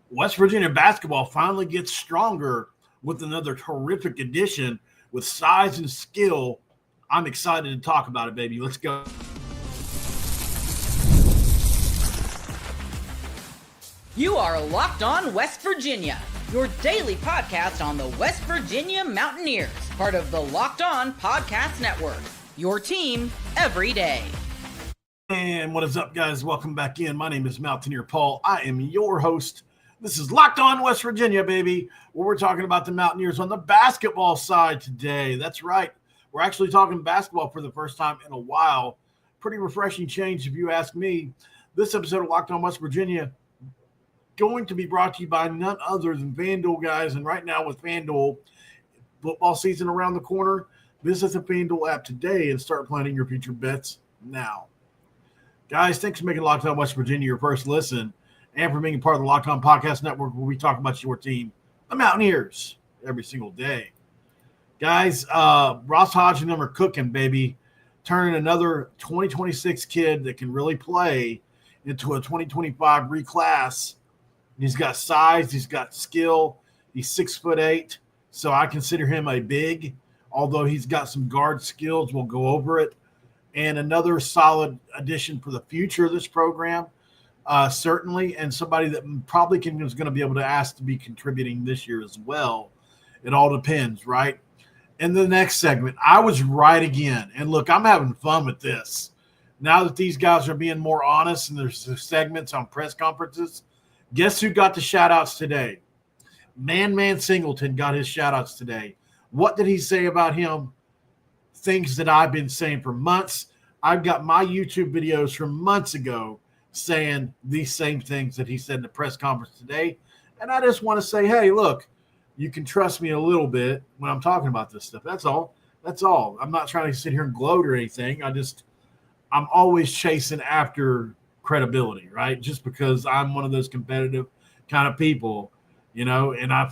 West Virginia basketball finally gets stronger with another terrific addition with size and skill. I'm excited to talk about it, baby. Let's go. You are Locked On West Virginia, your daily podcast on the West Virginia Mountaineers, part of the Locked On Podcast Network, your team every day. And what is up, guys? Welcome back in. My name is Mountaineer Paul. I am your host. This is Locked On West Virginia, baby, where we're talking about the Mountaineers on the basketball side today. That's right. We're actually talking basketball for the first time in a while. Pretty refreshing change, if you ask me. This episode of Locked On West Virginia going to be brought to you by none other than FanDuel, guys. And right now with FanDuel, football season around the corner, visit the FanDuel app today and start planning your future bets now. Guys, thanks for making Locked On West Virginia your first listen and for being part of the Locked On Podcast Network, where we talk about your team, the Mountaineers, every single day. Guys, Ross Hodge and them are cooking, baby, turning another 2026 kid that can really play into a 2025 reclass. He's got size, he's got skill, he's 6'8", so I consider him a big, although he's got some guard skills. We'll go over it. And another solid addition for the future of this program, certainly, and somebody that probably is going to be able to ask to be contributing this year as well. It all depends, right? In the next segment, I was right again. And look, I'm having fun with this. Now that these guys are being more honest and there's segments on press conferences, guess who got the shout-outs today? Man Singleton got his shout-outs today. What did he say about him? Things that I've been saying for months. I've got my YouTube videos from months ago saying these same things that he said in the press conference today. And I just want to say, hey, look, you can trust me a little bit when I'm talking about this stuff. That's all. That's all. I'm not trying to sit here and gloat or anything. I'm always chasing after credibility, right? Just because I'm one of those competitive kind of people, and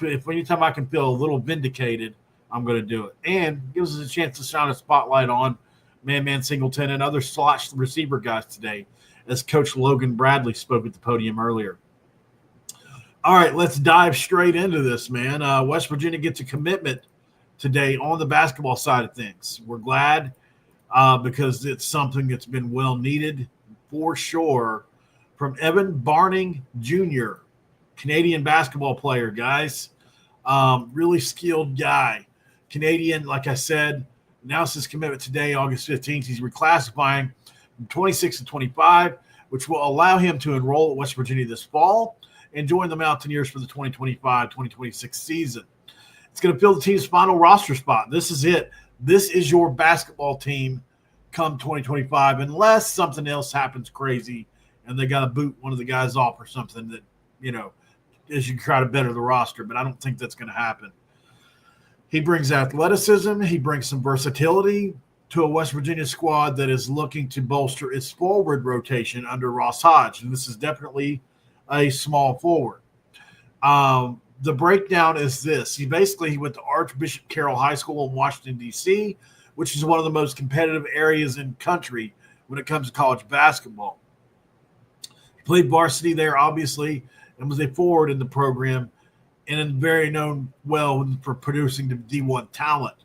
if anytime I can feel a little vindicated, I'm going to do it. And gives us a chance to shine a spotlight on Man Singleton and other slot receiver guys today, as Coach Logan Bradley spoke at the podium earlier. All right, let's dive straight into this, man. West Virginia gets a commitment today on the basketball side of things. We're glad because it's something that's been well needed for sure, from Evan Barning Jr., Canadian basketball player, guys. Really skilled guy. Canadian, like I said, announced his commitment today, August 15th. He's reclassifying from 26 to 25, which will allow him to enroll at West Virginia this fall and join the Mountaineers for the 2025-2026 season. It's going to fill the team's final roster spot. This is it. This is your basketball team come 2025, unless something else happens crazy and they got to boot one of the guys off or something that, as you try to better the roster. But I don't think that's going to happen. He brings athleticism. He brings some versatility to a West Virginia squad that is looking to bolster its forward rotation under Ross Hodge. And this is definitely a small forward. The breakdown is this. He went to Archbishop Carroll High School in Washington, D.C., which is one of the most competitive areas in the country when it comes to college basketball. He played varsity there, obviously, and was a forward in the program, and very known well for producing the D1 talent.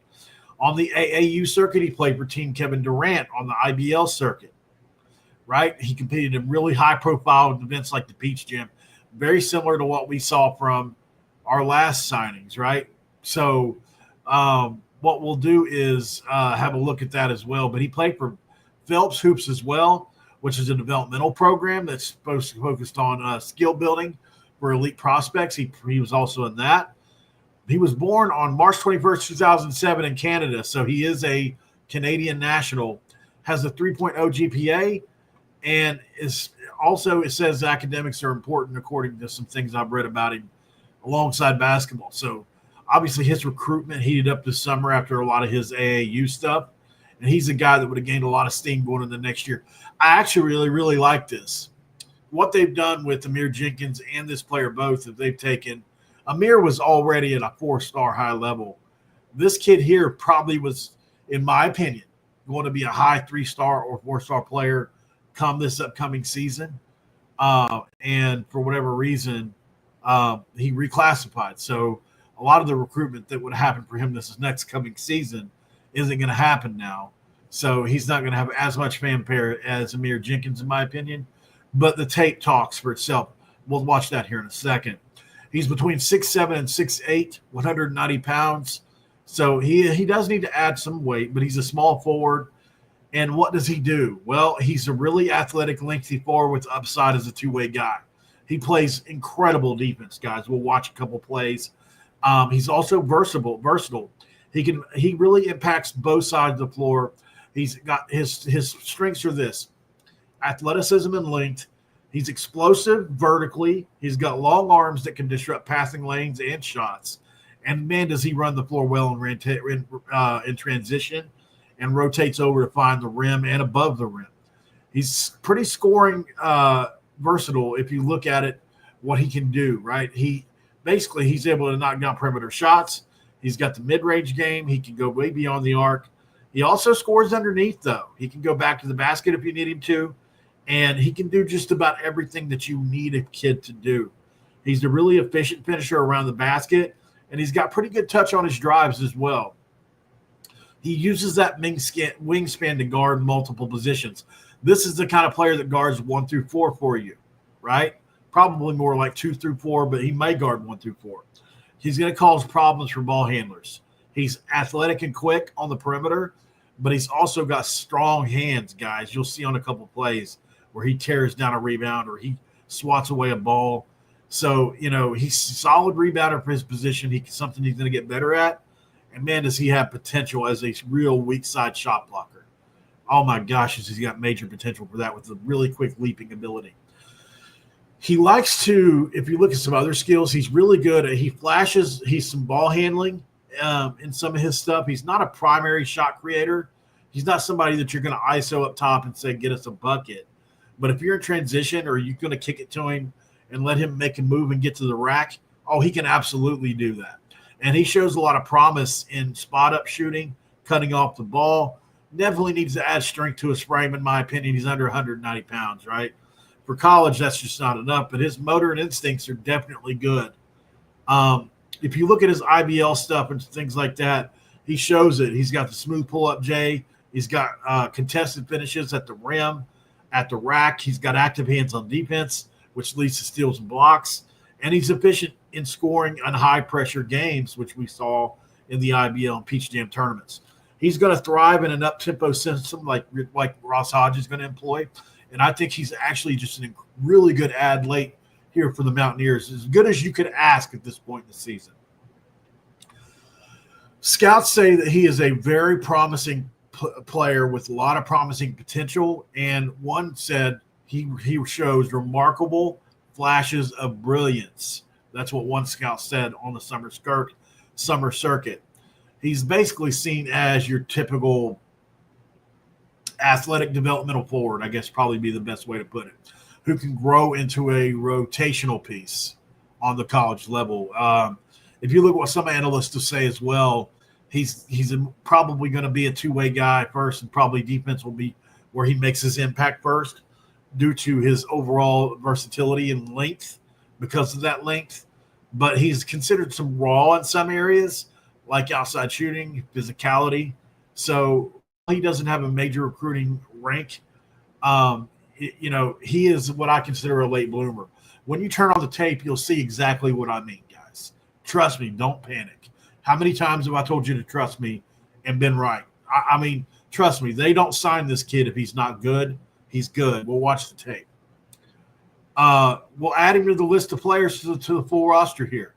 On the AAU circuit, he played for Team Kevin Durant on the IBL circuit, right? He competed in really high-profile events like the Peach Jam, very similar to what we saw from our last signings, right? So what we'll do is have a look at that as well. But he played for Phelps Hoops as well, which is a developmental program that's focused on skill building for elite prospects. He was also in that. He was born on March 21st, 2007 in Canada, so he is a Canadian national, has a 3.0 GPA, and is also, it says academics are important according to some things I've read about him alongside basketball. So obviously his recruitment heated up this summer after a lot of his AAU stuff, and he's a guy that would have gained a lot of steam going into the next year. I actually really, really like this. What they've done with Amir Jenkins and this player both, that they've taken. Amir was already at a 4-star high level. This kid here probably was, in my opinion, going to be a high 3-star or 4-star player come this upcoming season. And for whatever reason, He reclassified. So a lot of the recruitment that would happen for him this next coming season isn't going to happen now. So he's not going to have as much fanfare as Amir Jenkins, in my opinion. But the tape talks for itself. We'll watch that here in a second. He's between 6'7" and 6'8", 190 pounds. So he does need to add some weight, but he's a small forward. And what does he do? Well, he's a really athletic, lengthy forward with upside as a two-way guy. He plays incredible defense, guys. We'll watch a couple plays. He's also versatile. He really impacts both sides of the floor. He's got his strengths are this: athleticism and length. He's explosive vertically. He's got long arms that can disrupt passing lanes and shots. And man, does he run the floor well in transition and rotates over to find the rim and above the rim. He's pretty scoring versatile if you look at it, what he can do, right? He's able to knock down perimeter shots. He's got the mid-range game. He can go way beyond the arc. He also scores underneath, though. He can go back to the basket if you need him to, and he can do just about everything that you need a kid to do. He's a really efficient finisher around the basket, and he's got pretty good touch on his drives as well. He uses that wingspan to guard multiple positions. This is the kind of player that guards 1 through 4 for you, right? Probably more like 2 through 4, but he may guard 1 through 4. He's going to cause problems for ball handlers. He's athletic and quick on the perimeter, but he's also got strong hands, guys. You'll see on a couple plays where he tears down a rebound or he swats away a ball. So, he's a solid rebounder for his position. Something he's going to get better at. And, man, does he have potential as a real weak side shot blocker. Oh, my gosh, he's got major potential for that with a really quick leaping ability. He likes to, if you look at some other skills, he's really good at, he flashes, he's some ball handling in some of his stuff. He's not a primary shot creator. He's not somebody that you're going to ISO up top and say, get us a bucket. But if you're in transition or you're going to kick it to him and let him make a move and get to the rack, he can absolutely do that. And he shows a lot of promise in spot-up shooting, cutting off the ball. Definitely needs to add strength to his frame, in my opinion. He's under 190 pounds, right? For college, that's just not enough. But his motor and instincts are definitely good. If you look at his IBL stuff and things like that, he shows it. He's got the smooth pull-up J. He's got contested finishes at the rim, at the rack. He's got active hands on defense, which leads to steals and blocks. And he's efficient in scoring on high-pressure games, which we saw in the IBL and Peach Jam tournaments. He's going to thrive in an up-tempo system like Ross Hodge is going to employ. And I think he's actually just a really good ad late here for the Mountaineers, as good as you could ask at this point in the season. Scouts say that he is a very promising player with a lot of promising potential, and one said he shows remarkable flashes of brilliance. That's what one scout said on the summer circuit. He's basically seen as your typical athletic developmental forward, I guess probably be the best way to put it, who can grow into a rotational piece on the college level. If you look at what some analysts will say as well, he's probably going to be a two-way guy first, and probably defense will be where he makes his impact first due to his overall versatility and length because of that length. But he's considered some raw in some areas, like outside shooting, physicality. So he doesn't have a major recruiting rank. He is what I consider a late bloomer. When you turn on the tape, you'll see exactly what I mean, guys. Trust me, don't panic. How many times have I told you to trust me and been right? I mean, trust me, they don't sign this kid if he's not good. He's good. We'll watch the tape. We'll add him to the list of players to the full roster here.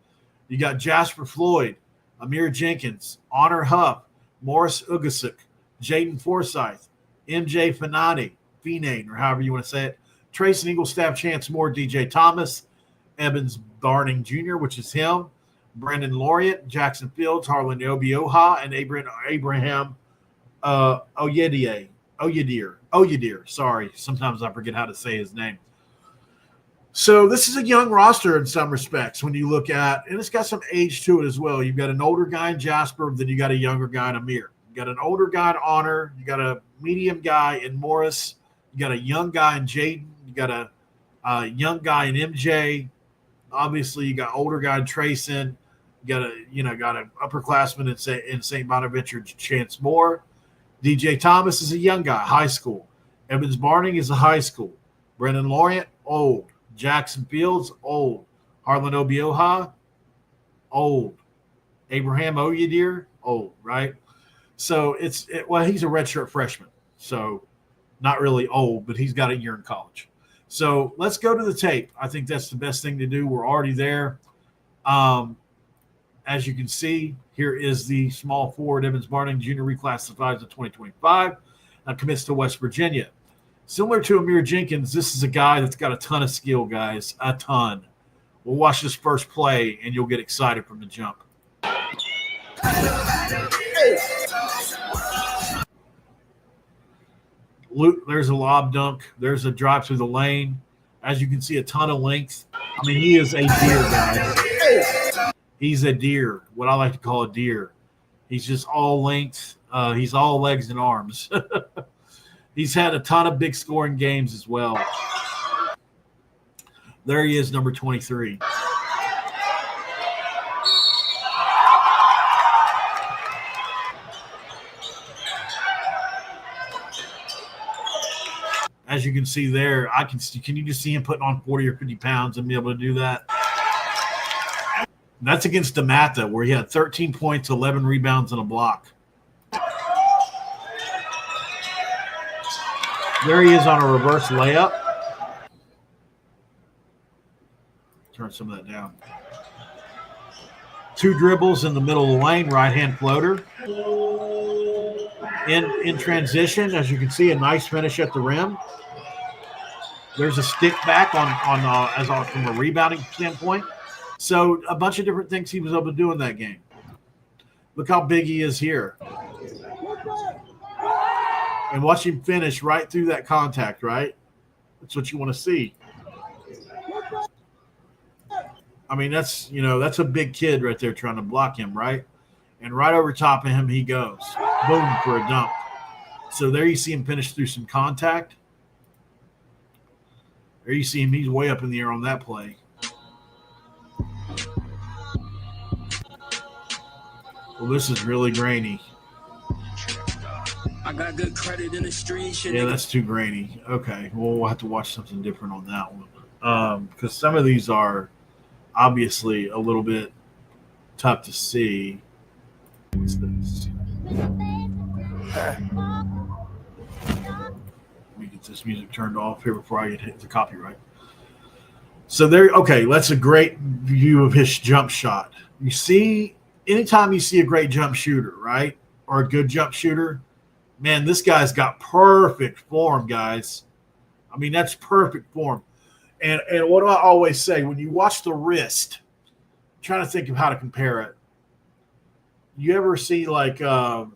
You got Jasper Floyd, Amir Jenkins, Honor Huff, Morris Ugasuk, Jaden Forsyth, MJ Finane, or however you want to say it, Trace and Eaglestaff, Chance Moore, DJ Thomas, Evans Barning Jr., which is him, Brandon Laureate, Jackson Fields, Harlan Obioha, and Abraham Oyedir. Sorry, sometimes I forget how to say his name. So this is a young roster in some respects when you look at, and it's got some age to it as well. You've got an older guy in Jasper, then you got a younger guy in Amir. You got an older guy in Honor. You got a medium guy in Morris. You got a young guy in Jaden. You got a young guy in MJ. Obviously, you got older guy Trayson, got an upperclassman in St. Bonaventure, Chance Moore. DJ Thomas is a young guy, high school. Evans Barning is a high school. Brendan Laurent, old. Jackson Fields, old. Harlan Obioha, old. Abraham Oyedir, old, right? So he's a redshirt freshman. So not really old, but he's got a year in college. So let's go to the tape. I think that's the best thing to do. We're already there. As you can see, here is the small forward Evans Barning, junior reclassified to 2025, commits to West Virginia. Similar to Amir Jenkins, this is a guy that's got a ton of skill, guys, a ton. We'll watch this first play, and you'll get excited from the jump. There's a lob dunk. There's a drive through the lane. As you can see, a ton of length. I mean, he is a deer, guys. He's a deer, what I like to call a deer. He's just all length. He's all legs and arms. He's had a ton of big scoring games as well. There he is, number 23. As you can see there, can you just see him putting on 40 or 50 pounds and be able to do that? That's against DeMatha, where he had 13 points, 11 rebounds, and a block. There he is on a reverse layup. Turn some of that down. 2 dribbles in the middle of the lane, right-hand floater. In transition, as you can see, a nice finish at the rim. There's a stick back from a rebounding standpoint. So a bunch of different things he was able to do in that game. Look how big he is here. And watch him finish right through that contact, right? That's what you want to see. I mean, that's a big kid right there trying to block him, right? And right over top of him he goes. Boom, for a dunk. So there you see him finish through some contact. There you see him, he's way up in the air on that play. Well, this is really grainy. I got good credit in the street. Yeah, that's too grainy. Okay, well, we'll have to watch something different on that one. Because some of these are obviously a little bit tough to see. What's this? Let me get this music turned off here before I get hit the copyright. So that's a great view of his jump shot. You see, anytime you see a great jump shooter, right, or a good jump shooter, man, this guy's got perfect form, guys. I mean, that's perfect form. And what do I always say? When you watch the wrist, I'm trying to think of how to compare it. You ever see like a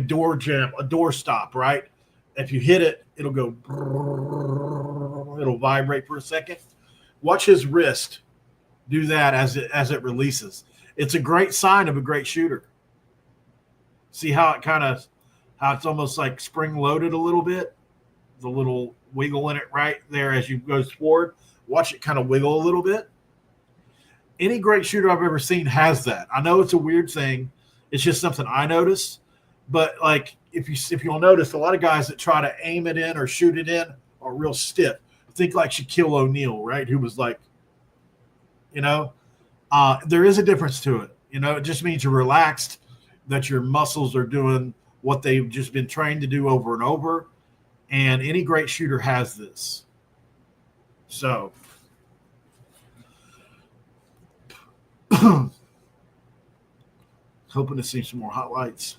door jam, a door stop, right? If you hit it, it'll go, it'll vibrate for a second. Watch his wrist do that as it releases. It's a great sign of a great shooter. See how it's almost like spring loaded a little bit, the little wiggle in it right there as you go forward. Watch it kind of wiggle a little bit. Any great shooter I've ever seen has that. I know it's a weird thing. It's just something I notice. But like if you'll notice, a lot of guys that try to aim it in or shoot it in are real stiff. Think like Shaquille O'Neal, right? Who was like, there is a difference to it. It just means you're relaxed, that your muscles are doing what they've just been trained to do over and over. And any great shooter has this. So hoping to see some more highlights.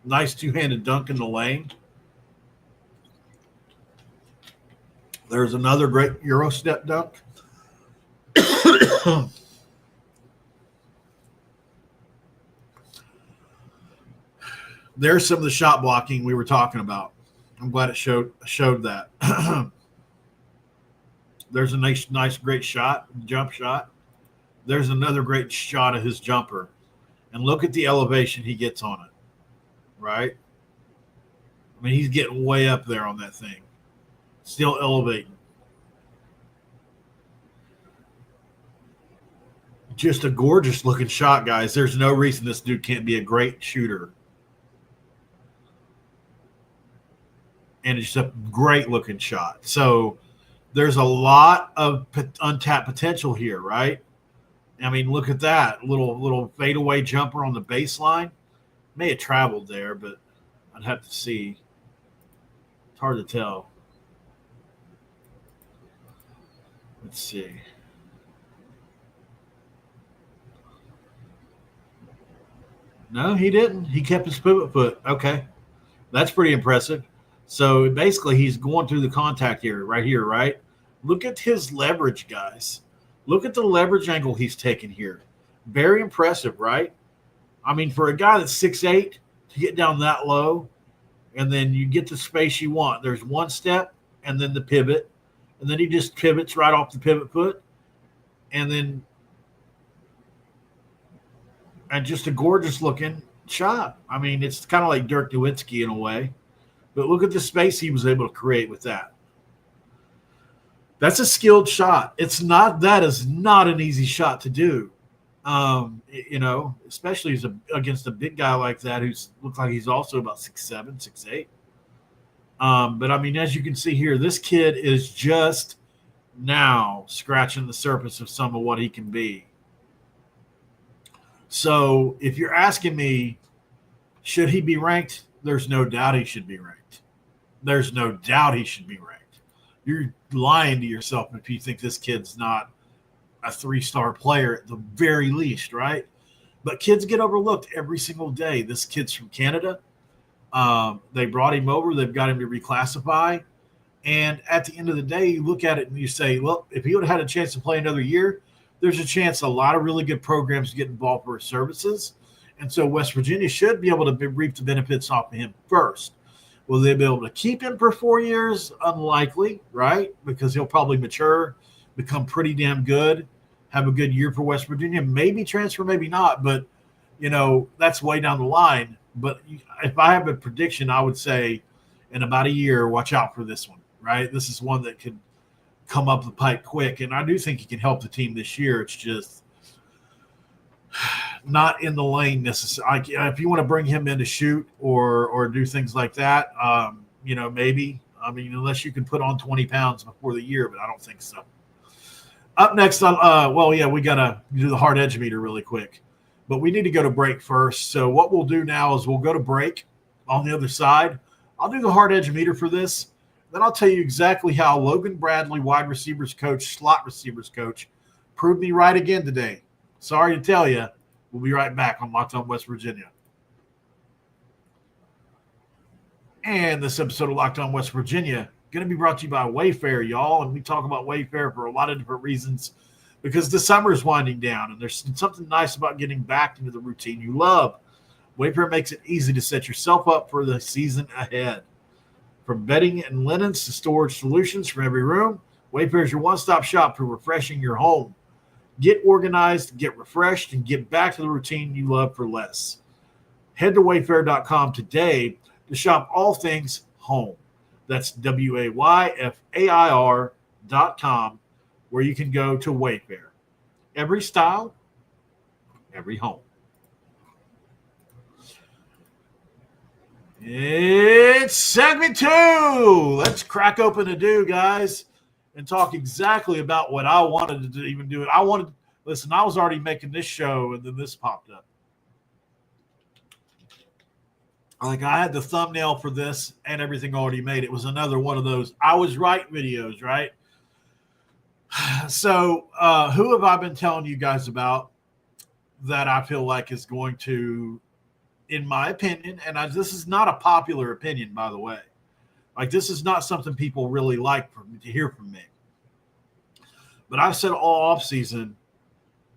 Nice two-handed dunk in the lane. There's another great Euro step dunk. There's some of the shot blocking we were talking about. I'm glad it showed that. There's a nice, great shot, jump shot. There's another great shot of his jumper. And look at the elevation he gets on it, right? I mean, he's getting way up there on that thing. Still elevating. Just a gorgeous looking shot, guys. There's no reason this dude can't be a great shooter. And it's just a great looking shot. So there's a lot of untapped potential here, right? I mean, look at that little fadeaway jumper on the baseline. May have traveled there, but I'd have to see. It's hard to tell. Let's see. No, he didn't. He kept his pivot foot. Okay. That's pretty impressive. So basically he's going through the contact area right here, right? Look at his leverage, guys. Look at the leverage angle he's taken here. Very impressive, right? I mean, for a guy that's 6'8", to get down that low, and then you get the space you want. There's one step, and then the pivot, and then he just pivots right off the pivot foot, and just a gorgeous-looking shot. I mean, it's kind of like Dirk Nowitzki in a way, but look at the space he was able to create with that. That's a skilled shot. That is not an easy shot to do. Especially against a big guy like that who's looks like he's also about 6'7", 6'8". But I mean, as you can see here, this kid is just now scratching the surface of some of what he can be. So if you're asking me, should he be ranked? There's no doubt he should be ranked. There's no doubt he should be ranked. You're lying to yourself if you think this kid's not a 3-star player at the very least, right? But kids get overlooked every single day. This kid's from Canada. They brought him over. They've got him to reclassify. And at the end of the day, you look at it and you say, well, if he would have had a chance to play another year, there's a chance a lot of really good programs get involved for his services. And so West Virginia should be able to reap the benefits off of him first. Will they be able to keep him for 4 years? Unlikely, right? Because he'll probably mature, become pretty damn good, have a good year for West Virginia, maybe transfer, maybe not. But, that's way down the line. But if I have a prediction, I would say in about a year, watch out for this one, right? This is one that could come up the pipe quick. And I do think he can help the team this year. It's just not in the lane necessarily. If you want to bring him in to shoot or do things like that, maybe. I mean, unless you can put on 20 pounds before the year, but I don't think so. Up next, we got to do the hard edge meter really quick. But we need to go to break first. So what we'll do now is we'll go to break on the other side. I'll do the hard edge meter for this. Then I'll tell you exactly how Logan Bradley, wide receivers coach, slot receivers coach, proved me right again today. Sorry to tell you. We'll be right back on Locked On West Virginia. And this episode of Locked On West Virginia going to be brought to you by Wayfair, y'all. And we talk about Wayfair for a lot of different reasons because the summer is winding down and there's something nice about getting back into the routine you love. Wayfair makes it easy to set yourself up for the season ahead. From bedding and linens to storage solutions from every room, Wayfair is your one-stop shop for refreshing your home. Get organized, get refreshed, and get back to the routine you love for less. Head to wayfair.com today to shop all things home. That's WAYFAIR.com, where you can go to Wayfair. Every style, every home. It's segment 2. Let's crack open the do, guys, and talk exactly about what I wanted to even do. I was already making this show, and then this popped up. Like, I had the thumbnail for this and everything already made. It was another one of those I was right videos, right? So who have I been telling you guys about that I feel like is going to, in my opinion, and this is not a popular opinion, by the way. Like, this is not something people really like to hear from me. But I've said all offseason,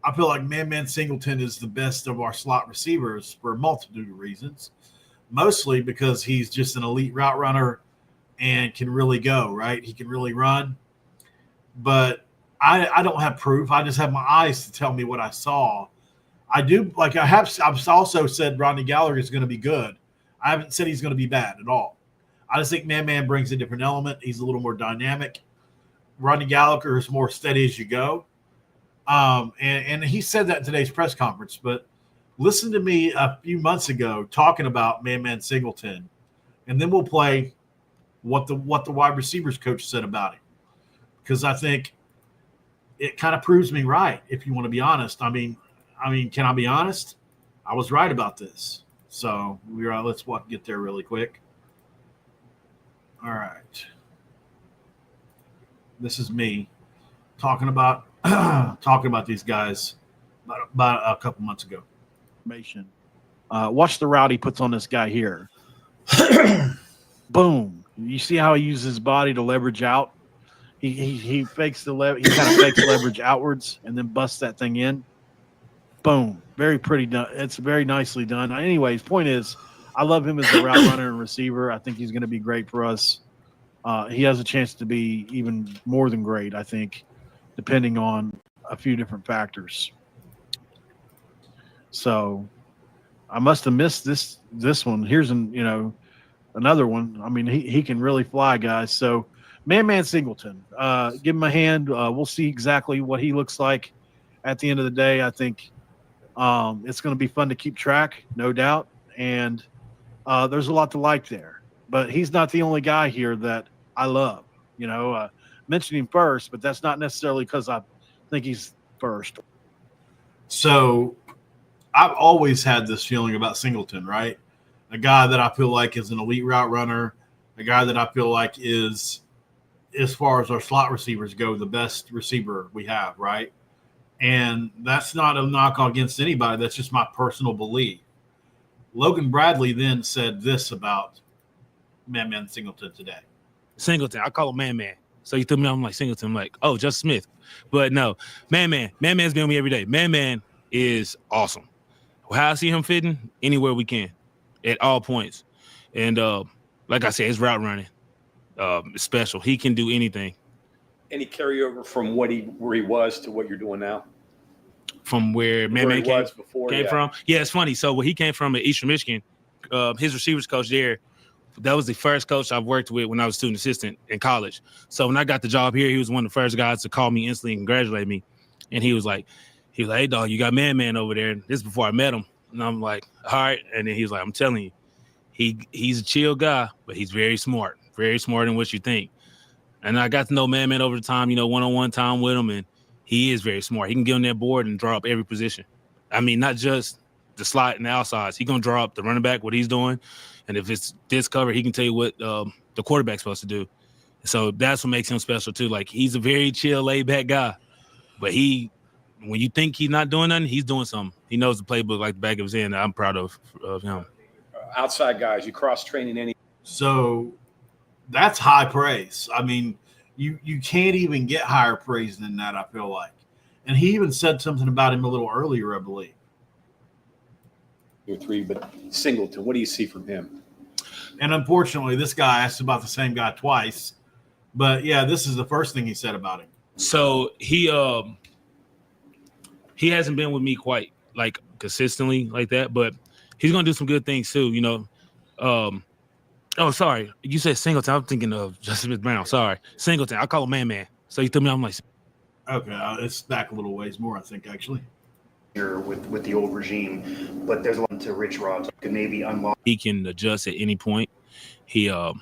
I feel like Man Singleton is the best of our slot receivers for a multitude of reasons. Mostly because he's just an elite route runner and can really go, right? He can really run. But I don't have proof. I just have my eyes to tell me what I saw. I've also said Rodney Gallagher is going to be good. I haven't said he's going to be bad at all. I just think Man brings a different element. He's a little more dynamic. Rodney Gallagher is more steady as you go. And he said that in today's press conference, but listen to me a few months ago talking about Man Singleton, and then we'll play what the wide receivers coach said about him, because I think it kind of proves me right. If you want to be honest, I mean, can I be honest? I was right about this. So let's get there really quick. All right, this is me talking about these guys about a couple months ago. Watch the route he puts on this guy here. Boom! You see how he uses his body to leverage out. He fakes he kind of fakes leverage outwards and then busts that thing in. Boom! Very pretty done. It's very nicely done. Anyways, point is, I love him as a route runner and receiver. I think he's going to be great for us. He has a chance to be even more than great, I think, depending on a few different factors. So I must have missed this one. Here's another one. I mean, he can really fly, guys. So Man Singleton, give him a hand. We'll see exactly what he looks like at the end of the day. I think it's going to be fun to keep track, no doubt. And there's a lot to like there. But he's not the only guy here that I love. Mentioned him first, but that's not necessarily because I think he's first. So I've always had this feeling about Singleton, right? A guy that I feel like is an elite route runner, a guy that I feel like is, as far as our slot receivers go, the best receiver we have, right? And that's not a knock against anybody. That's just my personal belief. Logan Bradley then said this about Man Singleton today. Singleton, I call him Man. So you threw me on like Singleton. I'm like, oh, Just Smith. But no, Man's been with me every day. Man is awesome. How I see him fitting, anywhere we can, at all points. And like I said, his route running is special. He can do anything. Any carryover from where he was to what you're doing now? From where Man came from? Yeah, it's funny. So where he came from at Eastern Michigan, his receivers coach there, that was the first coach I've worked with when I was student assistant in college. So when I got the job here, he was one of the first guys to call me instantly and congratulate me. And he was like, hey, dog, you got Man over there. And this is before I met him. And I'm like, all right. And then he was like, I'm telling you, he's a chill guy, but he's very smarter than what you think. And I got to know Man over the time, one-on-one time with him, and he is very smart. He can get on that board and draw up every position. I mean, not just the slot and the outsides. He's going to draw up the running back, what he's doing. And if it's this cover, he can tell you what the quarterback's supposed to do. So that's what makes him special, too. Like, he's a very chill, laid-back guy. But when you think he's not doing nothing, he's doing something. He knows the playbook like the back of his hand. I'm proud of him. Outside guys, you cross-training any? So that's high praise. I mean, you can't even get higher praise than that, I feel like. And he even said something about him a little earlier, I believe. Year 3, but Singleton, what do you see from him? And unfortunately, this guy asked about the same guy twice. But, yeah, this is the first thing he said about him. So he hasn't been with me quite, like, consistently like that. But he's going to do some good things, too, Oh, sorry. You said Singleton. I'm thinking of Justin Smith Brown. Sorry. Singleton. I call him Man. So you threw me on like. Okay. It's back a little ways more, I think, actually. Here with the old regime, but there's a lot to Rich Rod could maybe unlock. He can adjust at any point. He and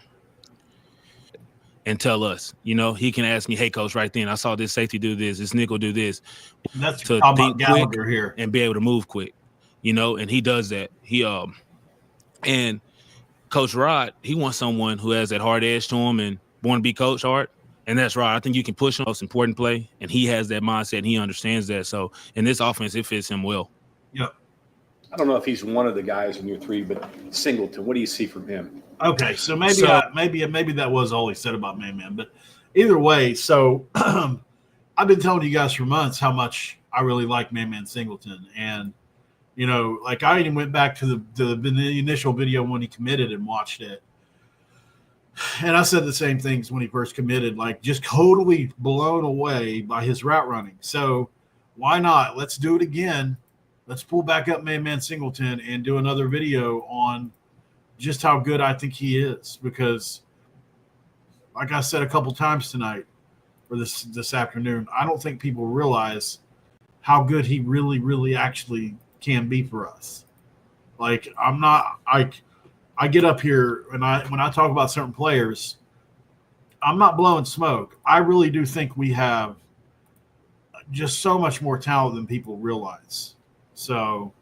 tell us, he can ask me, hey, coach, right then, I saw this safety do this nickel do this. That's to think quick here and be able to move quick, and he does that. And Coach Rod, he wants someone who has that hard edge to him and want to be coached hard. And that's right. I think you can push him. Most important play. And he has that mindset and he understands that. So in this offense, it fits him well. Yep. I don't know if he's one of the guys in year 3, but Singleton, what do you see from him? Okay. So maybe that was all he said about Man. But either way, so I've been telling you guys for months how much I really like Man Singleton. And like I even went back to the initial video when he committed and watched it. And I said the same things when he first committed, like just totally blown away by his route running. So why not? Let's do it again. Let's pull back up Man Singleton and do another video on just how good I think he is. Because like I said a couple times tonight or this afternoon, I don't think people realize how good he really, really actually can be for us. Like I get up here and when I talk about certain players, I'm not blowing smoke. I really do think we have just so much more talent than people realize. So,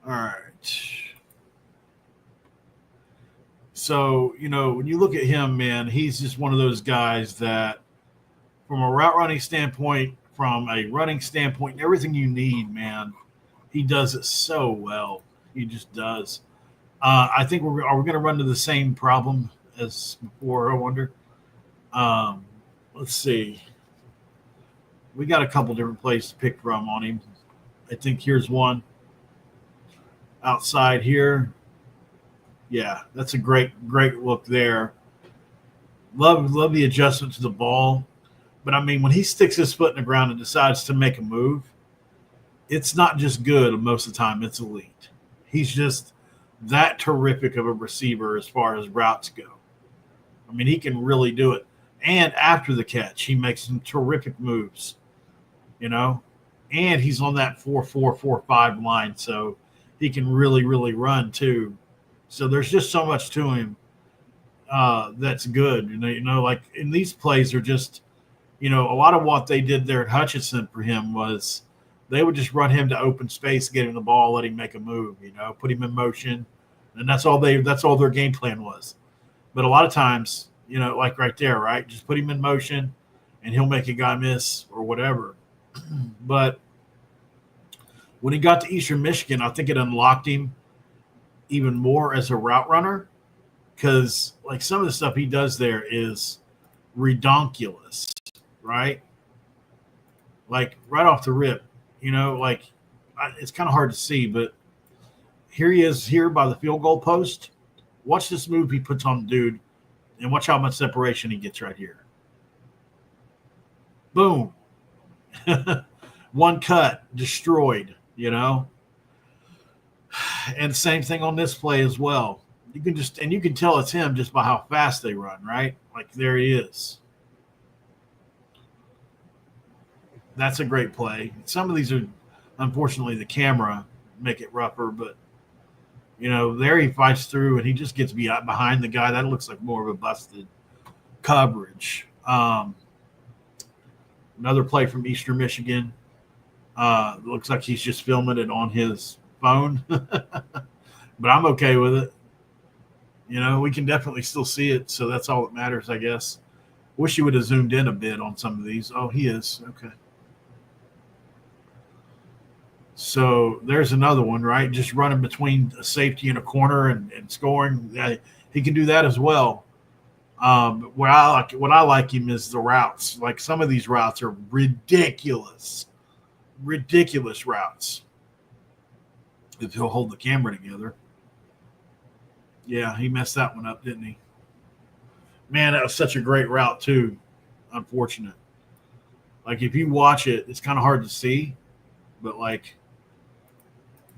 all right. So, when you look at him, man, he's just one of those guys that from a route running standpoint, from a running standpoint, and everything you need, man, he does it so well. He just does. I think are we going to run into the same problem as before, I wonder? Let's see. We got a couple different plays to pick from on him. I think here's one. Outside here. Yeah, that's a great look there. Love the adjustment to the ball. But, I mean, when he sticks his foot in the ground and decides to make a move, it's not just good most of the time. It's elite. He's just that terrific of a receiver as far as routes go. I mean, he can really do it. And after the catch, he makes some terrific moves, and he's on that 4-4, 4-5 line, so he can really, really run too. So there's just so much to him that's good. Like in these plays are just, a lot of what they did there at Hutchinson for him was they would just run him to open space, get him the ball, let him make a move, put him in motion. And that's all their game plan was. But a lot of times, like right there, right? Just put him in motion and he'll make a guy miss or whatever. But when he got to Eastern Michigan, I think it unlocked him even more as a route runner because, like, some of the stuff he does there is redonkulous, right? Like, right off the rip, it's kind of hard to see, but here he is here by the field goal post. Watch this move he puts on the dude, and watch how much separation he gets right here. Boom. One cut, destroyed, And same thing on this play as well. You can tell it's him just by how fast they run, right? Like, there he is. That's a great play. Some of these are, unfortunately, the camera make it rougher, but there he fights through and he just gets behind the guy. That looks like more of a busted coverage. Another play from Eastern Michigan. Looks like he's just filming it on his phone, but I'm okay with it. We can definitely still see it, so that's all that matters, I guess. Wish you would have zoomed in a bit on some of these. Oh, he is. Okay. So there's another one, right? Just running between a safety and a corner and scoring. He can do that as well. What I like him is the routes. Like, some of these routes are ridiculous routes. If he'll hold the camera together. Yeah, he messed that one up, didn't he? Man, that was such a great route too. Unfortunate. Like, if you watch it, it's kind of hard to see, but like,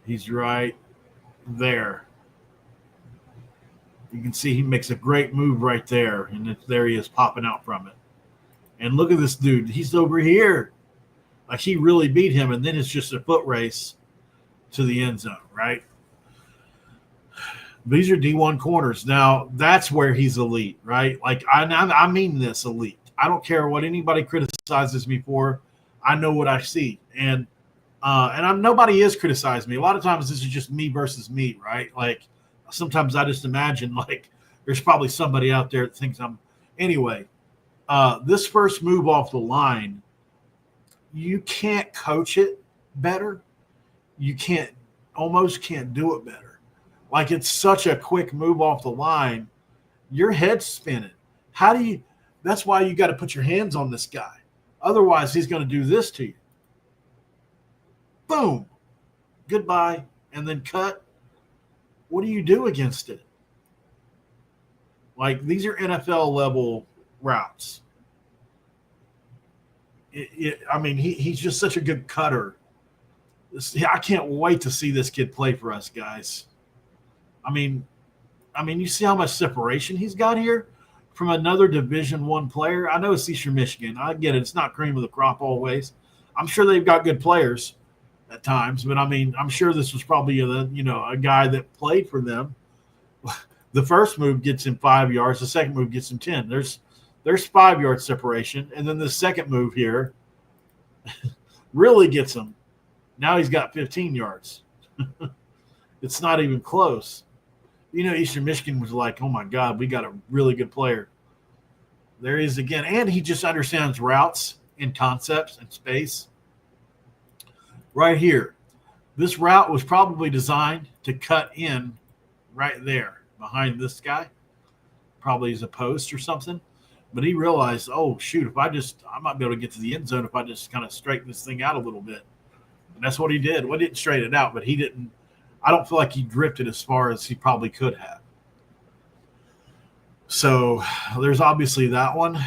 he's right there. You can see he makes a great move right there, and there he is popping out from it. And look at this dude. He's over here. Like, he really beat him, and then it's just a foot race to the end zone, right? These are D1 corners. Now, that's where he's elite, right? Like, I mean this, elite. I don't care what anybody criticizes me for. I know what I see. And nobody is criticizing me. A lot of times this is just me versus me, right? Like, sometimes I just imagine, like, there's probably somebody out there that thinks I'm – anyway, this first move off the line, you can't coach it better. You almost can't do it better. Like, it's such a quick move off the line. Your head's spinning. That's why you got to put your hands on this guy. Otherwise, he's going to do this to you. Boom. Goodbye. And then cut. What do you do against it? Like, these are NFL level routes. He's just such a good cutter. I can't wait to see this kid play for us, guys. I mean, you see how much separation he's got here from another Division I player. I know it's Eastern Michigan. I get it. It's not cream of the crop always. I'm sure they've got good players at times, but I mean, I'm sure this was probably a guy that played for them. The first move gets him 5 yards. The second move gets him 10. There's 5 yard separation, and then the second move here really gets him. Now he's got 15 yards. It's not even close. Eastern Michigan was like, oh my God, we got a really good player. There he is again, and he just understands routes and concepts and space. Right here, this route was probably designed to cut in right there behind this guy, probably as a post or something. But he realized, oh, shoot, I might be able to get to the end zone if I just kind of straighten this thing out a little bit. And that's what he did. Well, he didn't straighten it out, but he didn't. I don't feel like he drifted as far as he probably could have. So there's obviously that one.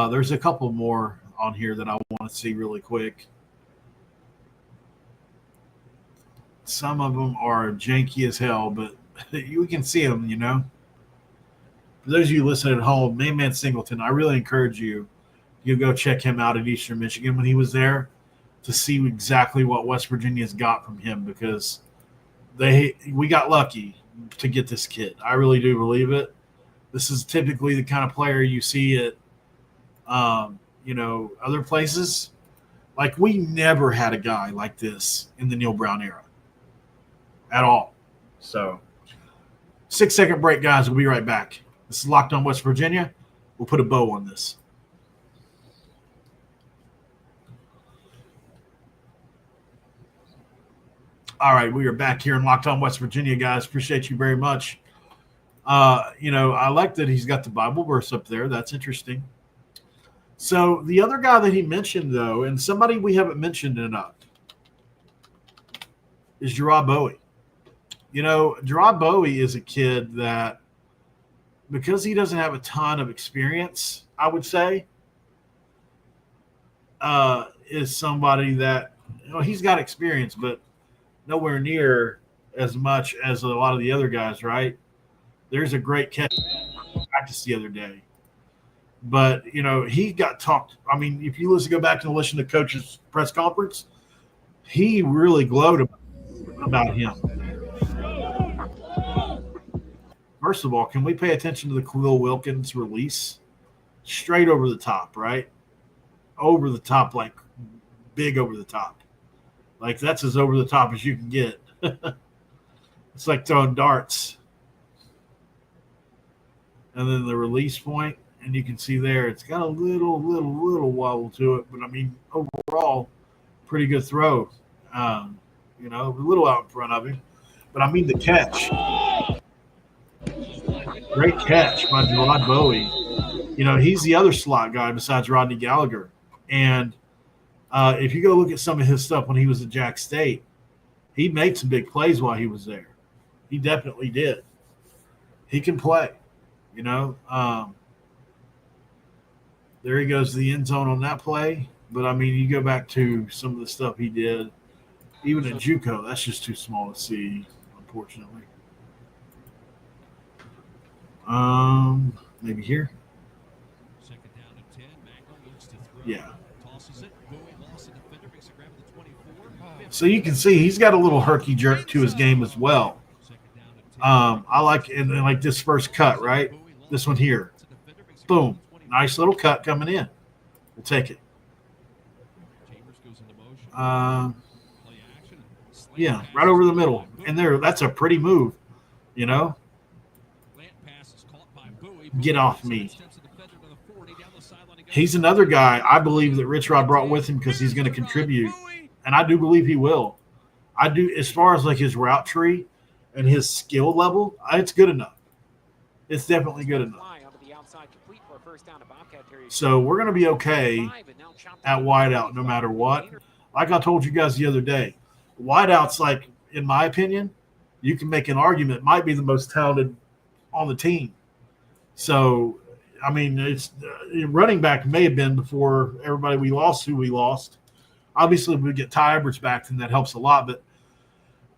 There's a couple more on here that I want to see really quick. Some of them are janky as hell, but you can see them, For those of you listening at home, Man Singleton, I really encourage you go check him out at Eastern Michigan when he was there to see exactly what West Virginia's got from him, because we got lucky to get this kid. I really do believe it. This is typically the kind of player you see at, other places. Like, we never had a guy like this in the Neil Brown era at all. So 6-second break, guys. We'll be right back. This is Locked On West Virginia. We'll put a bow on this. All right, we are back here in Locked On West Virginia, guys. Appreciate you very much. I like that he's got the Bible verse up there. That's interesting. So the other guy that he mentioned, though, and somebody we haven't mentioned enough, is Gerard Bowie. Gerard Bowie is a kid that, because he doesn't have a ton of experience, I would say, is somebody that, he's got experience, but nowhere near as much as a lot of the other guys, right? There's a great catch in practice the other day. But, he got talked. I mean, if you go back and listen to Coach's press conference, he really glowed about him. First of all, can we pay attention to the Khalil Wilkins release? Straight over the top, right? Over the top, like big over the top. Like, that's as over the top as you can get. It's like throwing darts. And then the release point, and you can see there, it's got a little wobble to it. But, I mean, overall, pretty good throw. A little out in front of him. But, I mean, the catch. Great catch by Gerard Bowie. He's the other slot guy besides Rodney Gallagher. And if you go look at some of his stuff when he was at Jack State, he made some big plays while he was there. He definitely did. He can play, There he goes to the end zone on that play. But, I mean, you go back to some of the stuff he did, even at JUCO, that's just too small to see, unfortunately. Maybe here. Yeah. So you can see he's got a little herky jerk to his game as well. I like this first cut, right? This one here. Boom. Nice little cut coming in. We'll take it. Yeah, right over the middle. And that's a pretty move, Get off me. He's another guy I believe that Rich Rod brought with him because he's going to contribute. And I do believe he will. I do, as far as like his route tree and his skill level, it's good enough. It's definitely good enough. So we're going to be okay at wideout no matter what. Like I told you guys the other day, wideout's like, in my opinion, you can make an argument, might be the most talented on the team. So, I mean, it's running back may have been before everybody we lost who we lost. Obviously, if we get Ty Edwards back, then that helps a lot. But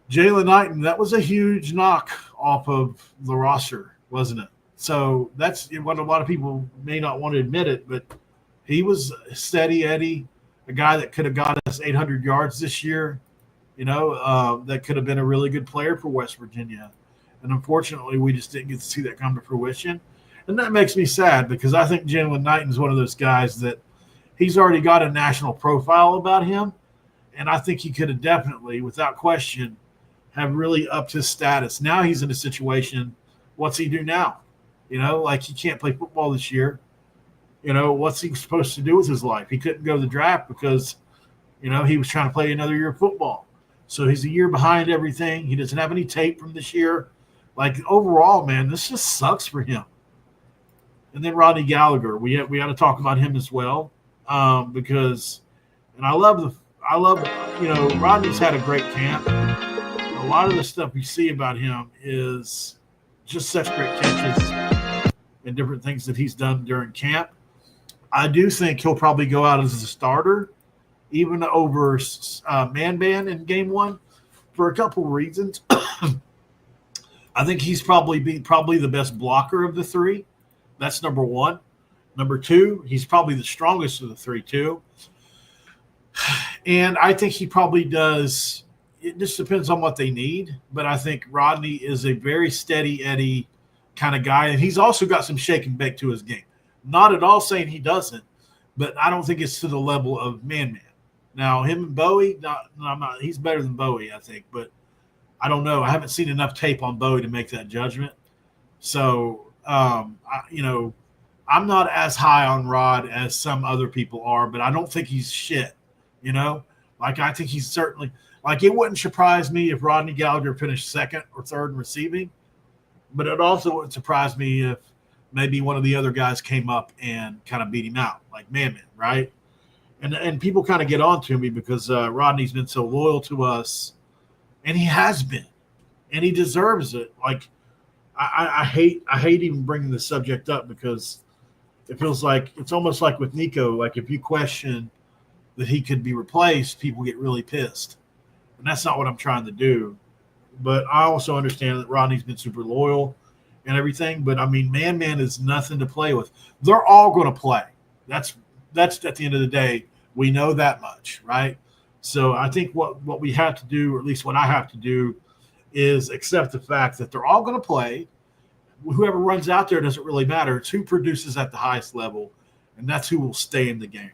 Jalen Knighton, that was a huge knock off of the roster, wasn't it? So that's what a lot of people may not want to admit it, but he was steady Eddie, a guy that could have got us 800 yards this year, that could have been a really good player for West Virginia. And unfortunately, we just didn't get to see that come to fruition. And that makes me sad because I think Jalen Knighton's one of those guys that he's already got a national profile about him. And I think he could have definitely, without question, have really upped his status. Now he's in a situation, what's he do now? Like he can't play football this year. What's he supposed to do with his life? He couldn't go to the draft because, he was trying to play another year of football. So he's a year behind everything. He doesn't have any tape from this year. Like overall, man, this just sucks for him. And then Rodney Gallagher, we got to talk about him as well, because, and I love Rodney's had a great camp. A lot of the stuff we see about him is just such great catches and different things that he's done during camp. I do think he'll probably go out as a starter, even over Man in game one, for a couple of reasons. I think he's probably the best blocker of the three. That's number one. Number two, he's probably the strongest of the three, too. And I think he probably does. It just depends on what they need. But I think Rodney is a very steady Eddie kind of guy. And he's also got some shake and bake to his game. Not at all saying he doesn't, but I don't think it's to the level of Man. Now, him and Bowie, he's better than Bowie, I think. But I don't know. I haven't seen enough tape on Bowie to make that judgment. So, I'm not as high on Rod as some other people are, but I don't think he's shit. Like I think he's certainly like it wouldn't surprise me if Rodney Gallagher finished second or third in receiving, but it also wouldn't surprise me if maybe one of the other guys came up and kind of beat him out, like Man, right? And people kind of get on to me because Rodney's been so loyal to us, and he has been, and he deserves it. Like I hate even bringing the subject up because it feels like it's almost like with Nico, like if you question that he could be replaced, people get really pissed. And that's not what I'm trying to do. But I also understand that Rodney's been super loyal and everything. But, I mean, Man is nothing to play with. They're all going to play. That's at the end of the day. We know that much, right? So I think what we have to do, or at least what I have to do, is accept the fact that they're all going to play. Whoever runs out there doesn't really matter. It's who produces at the highest level, and that's who will stay in the game.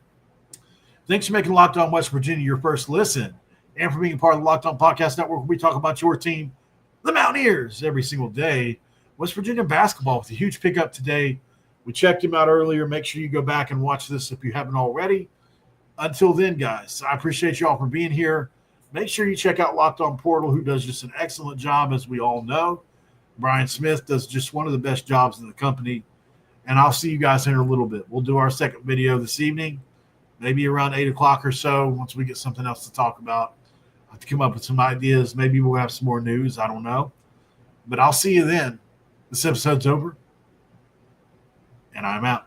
Thanks for making Locked On West Virginia your first listen, and for being a part of the Locked On Podcast Network, where we talk about your team, the Mountaineers, every single day. West Virginia basketball with a huge pickup today. We checked him out earlier. Make sure you go back and watch this if you haven't already. Until then, guys, I appreciate you all for being here. Make sure you check out Locked On Portal, who does just an excellent job, as we all know. Brian Smith does just one of the best jobs in the company. And I'll see you guys in a little bit. We'll do our second video this evening, maybe around 8 o'clock or so, once we get something else to talk about. I have to come up with some ideas. Maybe we'll have some more news. I don't know. But I'll see you then. This episode's over, and I'm out.